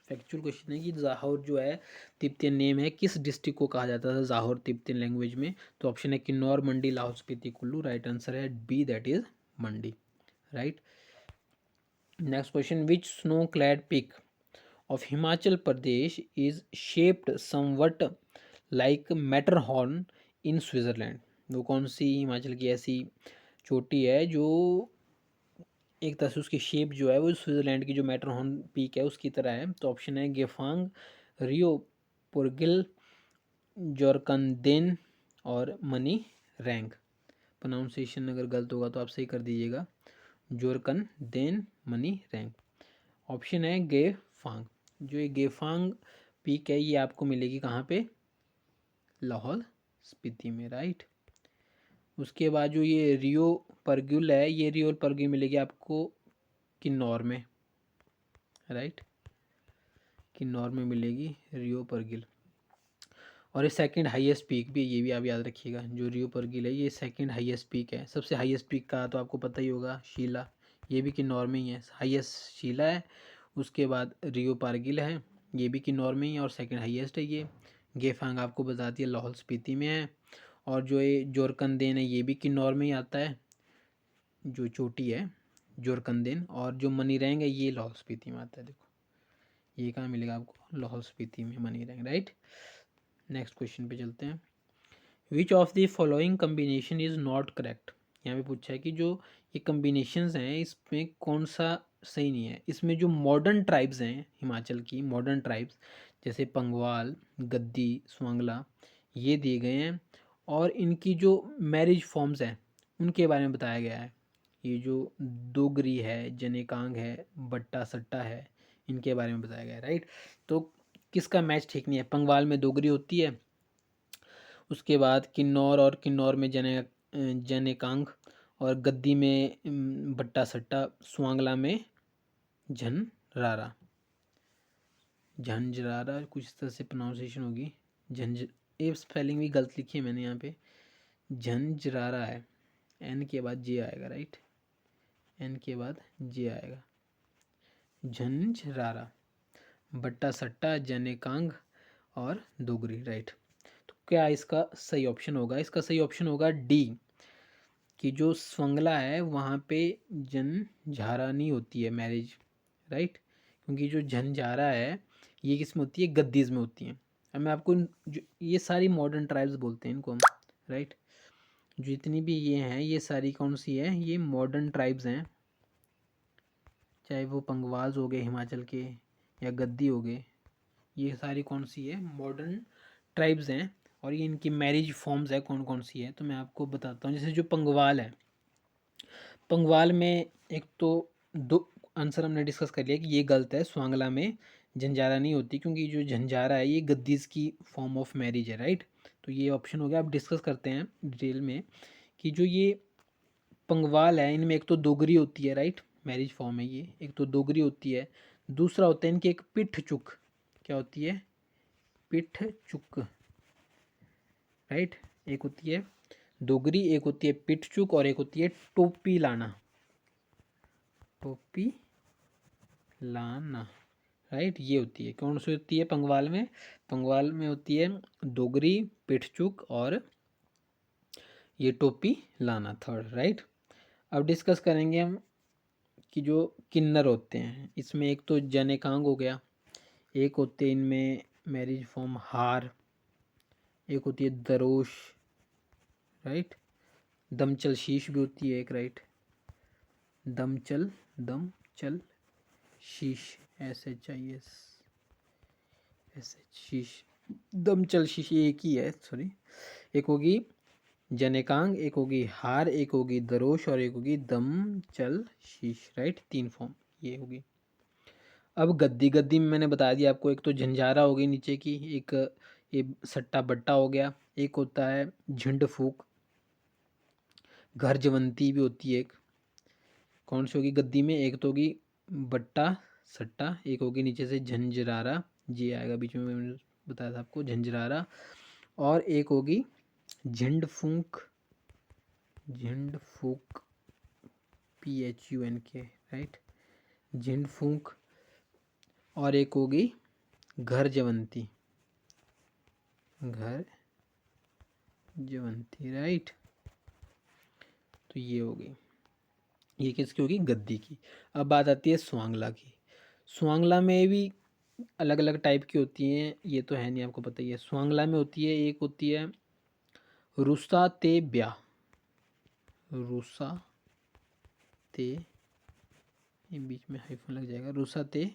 फैक्चुअल क्वेश्चन है कि जाहोर जो है तिब्बतियन नेम है, किस डिस्ट्रिक्ट को कहा जाता था जाहोर तिब्बतियन लैंग्वेज में। तो ऑप्शन है किन्नौर, मंडी, लाहौल स्पीति, कुल्लू। राइट आंसर है B, that is Mandi. Right. Next question, which snow clad peak of Himachal Pradesh is shaped somewhat like Matterhorn in Switzerland. वो कौन सी हिमाचल की ऐसी चोटी है जो एक तरह से उसकी शेप जो है वो स्विट्जरलैंड की जो मैटरहॉर्न पीक है उसकी तरह है। तो ऑप्शन है गेफांग, रियो पुरगिल, जोरकंदेन और मनी रैंक। प्रोनाउंसिएशन अगर गलत होगा तो आप सही कर दीजिएगा। जोरकंदेन, मनी रैंक। ऑप्शन है गेफांग। जो ये गेफांग पीक है ये आपको मिलेगी कहाँ पे, लाहौल स्पीति में। राइट। उसके बाद जो ये रियो परग्युल है, ये रियो परग्युल मिलेगी आपको किन्नौर में। राइट, किन्नौर में मिलेगी रियो परगिल। और ये सेकंड हाईएस्ट पीक भी, ये भी आप याद रखिएगा, जो रियो परगिल है ये सेकंड हाईएस्ट पीक है। सबसे हाईएस्ट पीक का तो आपको पता ही होगा शीला, ये भी किन्नौर में ही है। हाईएस्ट शीला है, उसके बाद रियो पारगिल है, ये भी किन्नौर में ही है और सेकंड हाईएस्ट है ये। गेफांग आपको बताती है लाहौल स्पीति में है। और जो ये जोरकंदेन है ये भी किन्नौर में ही आता है, जो चोटी है जोरकंदेन। और जो मनीरैंग है ये लाहौल स्पीति में आता है। देखो ये कहाँ मिलेगा आपको, लाहौल स्पीति में मनीरैंग। राइट। नेक्स्ट क्वेश्चन पे चलते हैं। Which of the following combination is not correct. यहाँ पे पूछा है कि जो ये कम्बिनेशंस हैं इसमें कौन सा सही नहीं है। इसमें जो मॉडर्न ट्राइब्स हैं हिमाचल की, मॉडर्न ट्राइब्स जैसे पंगवाल, गद्दी, स्वांगला, ये दिए गए हैं। और इनकी जो मैरिज फॉर्म्स हैं उनके बारे में बताया गया है। ये जो डोगरी है, जनेकांग है, बट्टा सट्टा है, इनके बारे में बताया गया है। राइट। तो किसका मैच ठीक नहीं है, पंगवाल में डोगरी होती है, उसके बाद किन्नौर और किन्नौर में जनेकांग, और गद्दी में बट्टा सट्टा, स्वांगला में झनरारा, झंझरारा कुछ इस तरह से प्रोनाउंसिएशन होगी। झंझ, ये स्पेलिंग भी गलत लिखी है मैंने यहाँ पे, झंझरारा है, एन के बाद जे आएगा। राइट, एन के बाद जे आएगा, झंझरारा, बट्टा सट्टा, जनेकांग और डोगरी। राइट। तो क्या इसका सही ऑप्शन होगा, इसका सही ऑप्शन होगा डी, कि जो स्वंगला है वहाँ पे झंझारा नहीं होती है मैरिज। राइट, क्योंकि जो झंझारा है ये किस में होती है, गद्दीज में होती है। अब मैं आपको जो ये सारी मॉडर्न ट्राइब्स बोलते हैं इनको हम। राइट, जितनी भी ये हैं ये सारी कौन सी है, ये मॉडर्न ट्राइब्स हैं, चाहे वो पंगवाल्स हो गए हिमाचल के या गद्दी हो गए, ये सारी कौन सी है, मॉडर्न ट्राइब्स हैं। और ये इनकी मैरिज फॉर्म्स है कौन कौन सी है, तो मैं आपको बताता हूँ। जैसे जो पंगवाल है, पंगवाल में एक तो दो आंसर हमने डिस्कस कर लिया कि ये गलत है, स्वांगला में झंझारा नहीं होती, क्योंकि जो झंझारा है ये गद्दीज की फॉर्म ऑफ मैरिज है। राइट, तो ये ऑप्शन हो गया। अब डिस्कस करते हैं डिटेल में कि जो ये पंगवाल है इनमें एक तो डोगरी होती है। राइट, मैरिज फॉर्म है ये, एक तो डोगरी होती है, दूसरा होता है इनकी एक पिठ चुक, क्या होती है, पिठ चुक। राइट, एक होती है डोगरी, एक होती है पिठ चुक और एक होती है टोपी लाना, टोपी लाना। राइट, ये होती है, कौन सी होती है पंगवाल में, पंगवाल में होती है डोगरी, पिठचुक और ये टोपी लाना, थर्ड। राइट। अब डिस्कस करेंगे हम कि जो किन्नर होते हैं इसमें एक तो जनेकांग हो गया, एक होते हैं इनमें मैरिज फॉर्म हार, एक होती है दरोश। राइट, दमचल शीश भी होती है एक। राइट, दमचल, दमचल शीश, SHIS, शीश, दमचल शीश, ये एक ही है, सॉरी। एक होगी जनेकांग, एक होगी हार, एक होगी दरोश और एक होगी दमचल शीश। राइट, तीन फॉर्म ये होगी। अब गद्दी, गद्दी में मैंने बता दिया आपको, एक तो झंझारा हो गई नीचे की, एक ये सट्टा बट्टा हो गया, एक होता है झुंड फूक, घर जवंती भी होती है एक। कौन सी होगी गद्दी में, एक तो होगी बट्टा सट्टा, एक होगी नीचे से झंझरारा, जी आएगा बीच में, मैंने बताया था आपको झंझरारा, और एक होगी झंड फूक, झंड फूक PHUNK, राइट। झिंड फूंक, और एक होगी घर जवंती, घर जवंती, राइट। तो ये हो गई, ये किसकी होगी, गद्दी की। अब बात आती है स्वांगला की। स्वांगला में भी अलग अलग टाइप की होती हैं, ये तो है नहीं, आपको पता ही है। स्वांगला में होती है, एक होती है रुसा ते ब्या, रुसा ते, ये बीच में हाइफन लग जाएगा, रुसा ते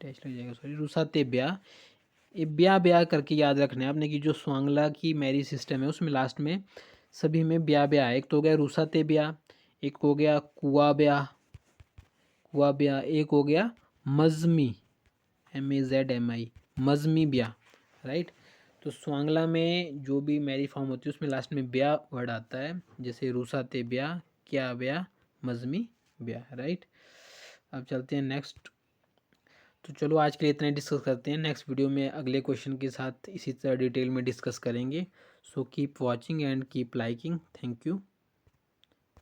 डैश लग जाएगा, सॉरी, रुसा ते ब्या। ये ब्या ब्या करके याद रखना है आपने कि जो स्वांगला की मैरिज सिस्टम है उसमें लास्ट में सभी में ब्या ब्या, एक तो हो गया रुसा ते ब्या, एक हो गया कुआ ब्या, कुआ ब्या, एक हो गया मजमी, MAZMI, मजमी ब्या, राइट। तो स्वांगला में जो भी मैरिज फॉर्म होती है उसमें लास्ट में ब्या वर्ड आता है, जैसे रूसा ते ब्या, क्या ब्या, मजमी ब्या, राइट। अब चलते हैं नेक्स्ट। तो चलो आज के लिए इतना ही डिस्कस करते हैं, नेक्स्ट वीडियो में अगले क्वेश्चन के साथ इसी तरह डिटेल में डिस्कस करेंगे। So keep watching and keep liking, thank you.